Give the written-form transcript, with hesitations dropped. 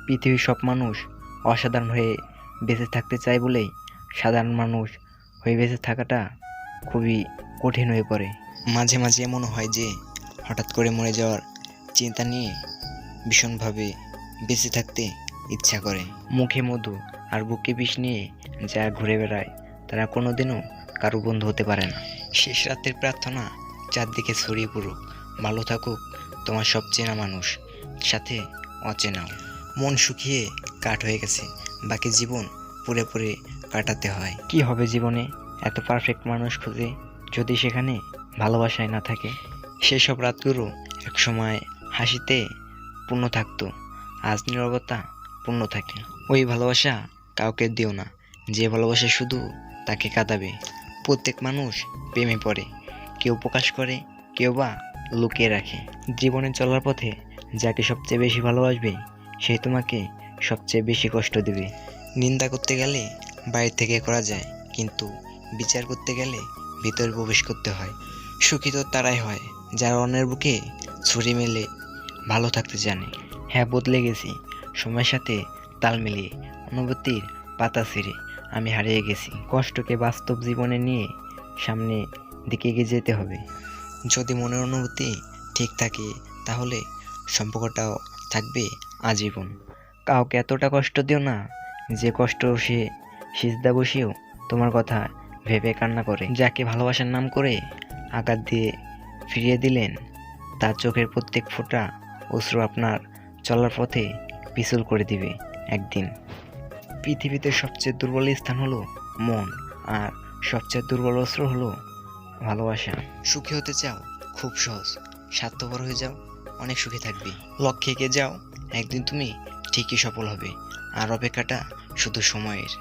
পৃথিবীর সব মানুষ অসাধারণ হয়ে বেঁচে থাকতে চায় বলেই সাধারণ মানুষ হয়ে বেঁচে থাকাটা খুবই কঠিন হয়ে পড়ে। মাঝে মাঝে এমন হয় যে হঠাৎ করে মরে যাওয়ার চিন্তা নিয়ে ভীষণভাবে বেঁচে থাকতে ইচ্ছা করে। মুখে মধু আর বুকে বিষ নিয়ে যারা ঘুরে বেড়ায় তারা কোনোদিনও কারো বন্ধু হতে পারে না। শেষ রাতের প্রার্থনা চারদিকে ছড়িয়ে পড়ুক, ভালো থাকুক তোমার সব চেনা মানুষ, সাথে অচেনাও। মন শুকিয়ে কাঠ হয়ে গেছে, বাকি জীবন পুরে পুরে কাটাতে হয়। কি হবে জীবনে এত পারফেক্ট মানুষ খুঁজে যদি সেখানে ভালোবাসায় না থাকে? সেসব রাতগুলো একসময় হাসিতে পূর্ণ থাকতো, আজ নীরবতা পূর্ণ থাকে। ওই ভালোবাসা কাউকে দিও না যে ভালোবাসা শুধু তাকে কাঁদাবে। প্রত্যেক মানুষ প্রেমে পড়ে, কেউ প্রকাশ করে, কেউ বা লুকিয়ে রাখে। জীবনে চলার পথে যাকে সবচেয়ে বেশি ভালোবাসবে সেই তোমাকে সবচেয়ে বেশি কষ্ট দেবে। নিন্দা করতে গেলে বাইরে থেকে করা যায়, কিন্তু বিচার করতে গেলে ভিতরে প্রবেশ করতে হয়। সুখী তো তারাই হয় যারা অন্যের বুকে ছুরি মেলে ভালো থাকতে জানে। হ্যাঁ, বদলে গেছি সময়ের সাথে তাল মিলিয়ে, অনুভূতির পাতা ছিঁড়ে আমি হারিয়ে গেছি। কষ্টকে বাস্তব জীবনে নিয়ে সামনে দিকে এগিয়ে যেতে হবে। যদি মনের অনুভূতি ঠিক থাকে তাহলে সম্পর্কটাও থাকবে আজীবন। কাউকে এতটা কষ্ট দিও না যে কষ্ট সে সিজদা বসেও তোমার কথা ভেবে কান্না করে। যাকে ভালোবাসার নাম করে আঘাত দিয়ে ফিরিয়ে দিলেন তার চোখের প্রত্যেক ফোঁটা অশ্রু আপনার চলার পথে পিছল করে দিবে একদিন। পৃথিবীতে সবচেয়ে দুর্বল স্থান হলো মন, আর সবচেয়ে দুর্বল অস্ত্র হলো ভালোবাসা। সুখী হতে চাও? খুব সহজ, স্বার্থপর হয়ে যাও, অনেক সুখী থাকবে। লক্ষ্যে এগিয়ে যাও, একদিন তুমি ঠিকই সফল হবে, আর অপেক্ষাটা শুধু সময়ের।